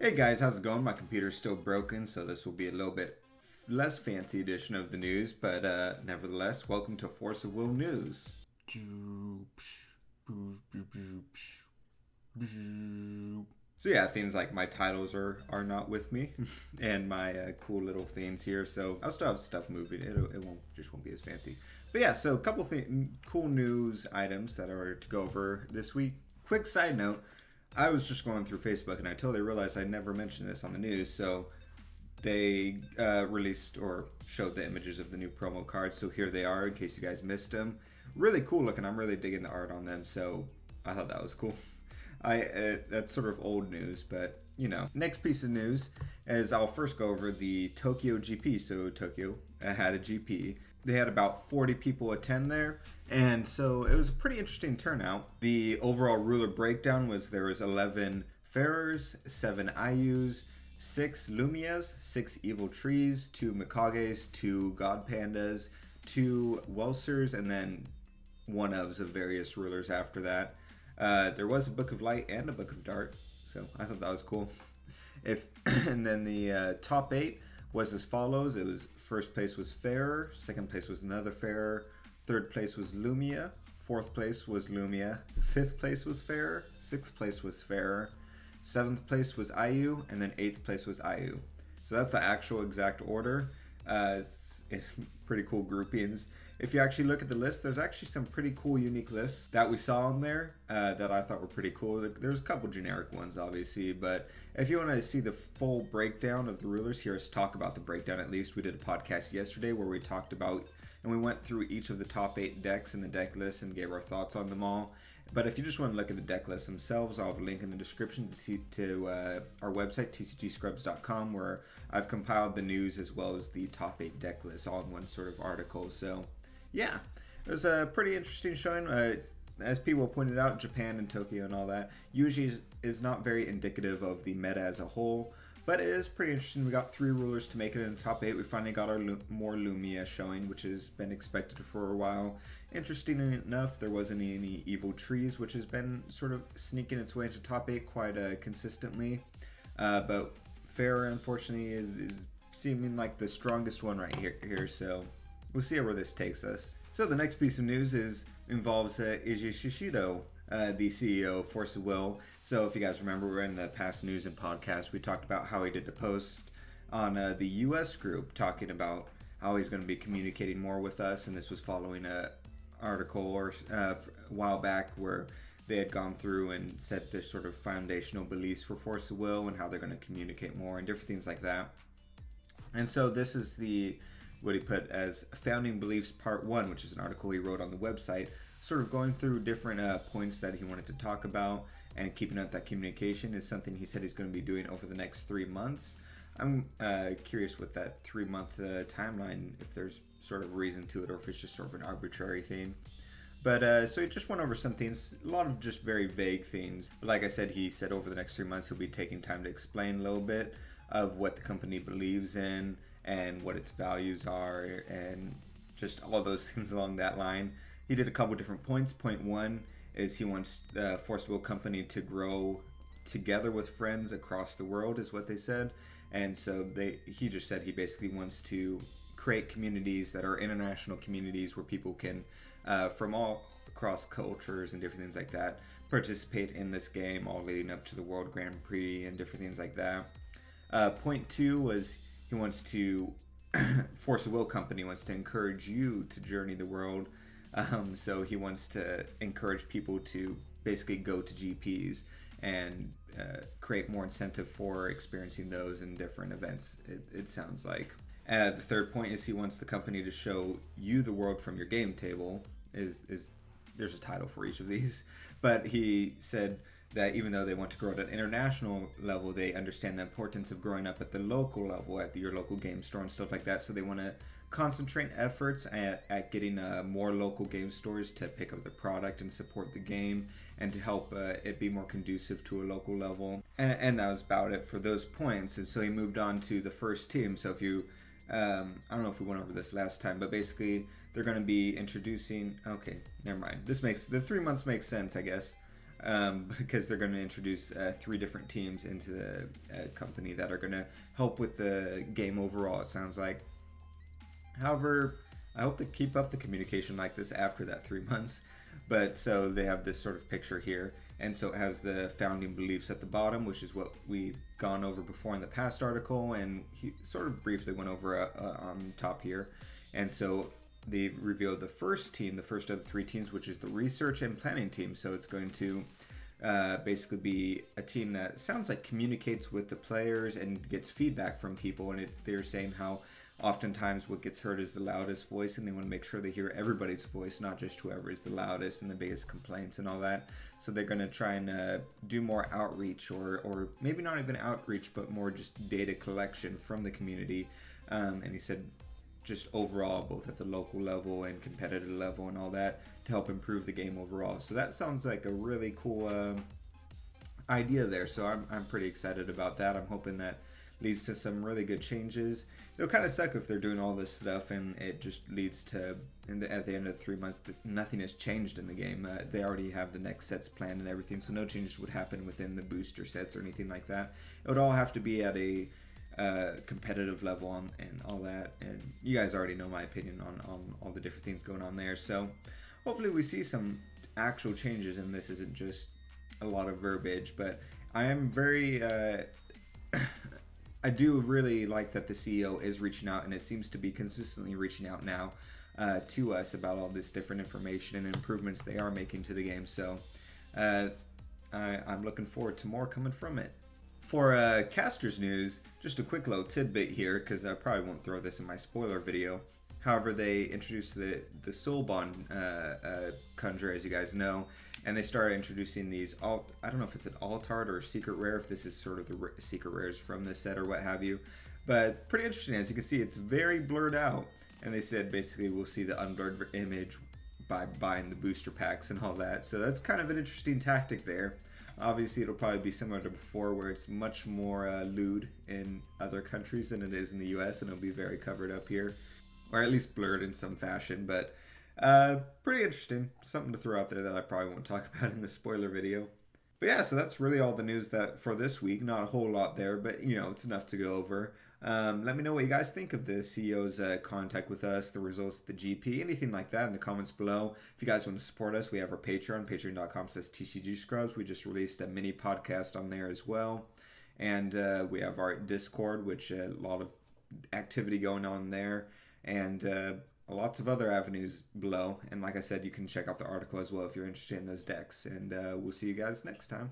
Hey guys, how's it going? My computer's still broken, so this will be a little bit less fancy edition of the news, but nevertheless, welcome to Force of Will News. So yeah, things like my titles are not with me, and my cool little things here. So I'll still have stuff moving. It won't be as fancy. But yeah, so a couple cool news items that are to go over this week. Quick side note: I was just going through Facebook and I totally realized I never mentioned this on the news. So they released or showed the images of the new promo cards. So here they are in case you guys missed them. Really cool looking. I'm really digging the art on them. So I thought that was cool. That's sort of old news, but you know. Next piece of news is I'll first go over the Tokyo GP. So Tokyo had a GP. They had about 40 people attend there, and so it was a pretty interesting turnout. The overall ruler breakdown was there was 11 Farers, 7 Ayus, 6 Lumias, 6 Evil Trees, 2 Mikages, 2 God Pandas, 2 Welsers, and then one ofs of various rulers after that. There was a Book of Light and a Book of Dark, so I thought that was cool. And then the top 8 was as follows. It was first place was Farer, second place was another Farer, third place was Lumia, fourth place was Lumia, fifth place was Farer, sixth place was Farer, seventh place was Ayu, and then eighth place was Ayu. So that's the actual exact order. It's pretty cool groupings. If you actually look at the list, there's actually some pretty cool unique lists that we saw on there that I thought were pretty cool. There's a couple generic ones, obviously, but if you want to see the full breakdown of the rulers, here's talk about the breakdown at least. We did a podcast yesterday where we talked about and we went through each of the top 8 decks in the deck list and gave our thoughts on them all. But if you just want to look at the deck lists themselves, I'll have a link in the description to our website, tcgscrubs.com, where I've compiled the news as well as the top 8 deck lists all in one sort of article. So yeah, it was a pretty interesting showing. As people pointed out, Japan and Tokyo and all that usually is not very indicative of the meta as a whole, but it is pretty interesting. We got 3 rulers to make it in the top 8. We finally got our more Lumia showing, which has been expected for a while. Interesting enough, there wasn't any Evil Trees, which has been sort of sneaking its way into top 8 quite consistently. But Farer, unfortunately, is seeming like the strongest one right here. So we'll see where this takes us. So the next piece of news involves Eiji Shishido, the CEO of Force of Will. So if you guys remember, in the past news and podcast, we talked about how he did the post on the US group talking about how he's going to be communicating more with us, and this was following a article or a while back where they had gone through and set their sort of foundational beliefs for Force of Will and how they're going to communicate more and different things like that. And so this is what he put as Founding Beliefs Part 1, which is an article he wrote on the website, sort of going through different points that he wanted to talk about, and keeping up that communication is something he said he's going to be doing over the next 3 months. I'm curious with that 3-month timeline, if there's sort of reason to it or if it's just sort of an arbitrary thing. But so he just went over some things, a lot of just very vague things. But like I said, he said over the next 3 months he'll be taking time to explain a little bit of what the company believes in and what its values are and just all those things along that line. He did a couple different points. Point 1 is he wants the Force Will company to grow together with friends across the world, is what they said. And so he just said he basically wants to create communities that are international communities where people can, from all across cultures and different things like that, participate in this game, all leading up to the World Grand Prix and different things like that. Point 2 was he wants to, Force of Will company wants to encourage you to journey the world. So he wants to encourage people to basically go to GPs and create more incentive for experiencing those in different events, it sounds like. The third point is he wants the company to show you the world from your game table. There's a title for each of these. But he said that even though they want to grow at an international level, they understand the importance of growing up at the local level, at your local game store and stuff like that. So they want to concentrate efforts at getting more local game stores to pick up the product and support the game and to help it be more conducive to a local level. And that was about it for those points. And so he moved on to the first team. So if you, I don't know if we went over this last time, but basically they're going to be introducing, okay, never mind. The 3 months makes sense, I guess. because they're going to introduce 3 different teams into the company that are going to help with the game overall, it sounds like. However, I hope to keep up the communication like this after that 3 months. But so they have this sort of picture here, and so it has the founding beliefs at the bottom, which is what we've gone over before in the past article, and he sort of briefly went over on top here. And so they revealed the first team, the first of the 3 teams, which is the research and planning team. So it's going to basically be a team that sounds like communicates with the players and gets feedback from people, and they're saying how oftentimes what gets heard is the loudest voice, and they want to make sure they hear everybody's voice, not just whoever is the loudest and the biggest complaints and all that. So they're going to try and do more outreach, or maybe not even outreach, but more just data collection from the community. And he said just overall, both at the local level and competitive level and all that, to help improve the game overall. So that sounds like a really cool idea there. So I'm pretty excited about that. I'm hoping that leads to some really good changes. It'll kind of suck if they're doing all this stuff and it just leads to, at the end of the 3 months, nothing has changed in the game. They already have the next sets planned and everything, so no changes would happen within the booster sets or anything like that. It would all have to be at a competitive level and all that. And you guys already know my opinion on all the different things going on there. So hopefully we see some actual changes, and this isn't just a lot of verbiage. But I am very... I do really like that the CEO is reaching out, and it seems to be consistently reaching out now to us about all this different information and improvements they are making to the game. So I'm looking forward to more coming from it. For casters news, just a quick little tidbit here, because I probably won't throw this in my spoiler video. However, they introduced the Soulbond Conjure, as you guys know, and they started introducing these, I don't know if it's an Altart or a secret rare, if this is sort of the secret rares from this set or what have you. But pretty interesting, as you can see, it's very blurred out. And they said basically we'll see the unblurred image by buying the booster packs and all that. So that's kind of an interesting tactic there. Obviously, it'll probably be similar to before, where it's much more lewd in other countries than it is in the US, and it'll be very covered up here. Or at least blurred in some fashion, but pretty interesting. Something to throw out there that I probably won't talk about in the spoiler video. But yeah, so that's really all the news that for this week. Not a whole lot there, but you know, it's enough to go over. Let me know what you guys think of the CEO's contact with us, the results of the GP, anything like that in the comments below. If you guys want to support us, we have our Patreon, patreon.com/TCGscrubs. We just released a mini podcast on there as well. And we have our Discord, which a lot of activity going on there. And lots of other avenues below. And like I said, you can check out the article as well if you're interested in those decks. And we'll see you guys next time.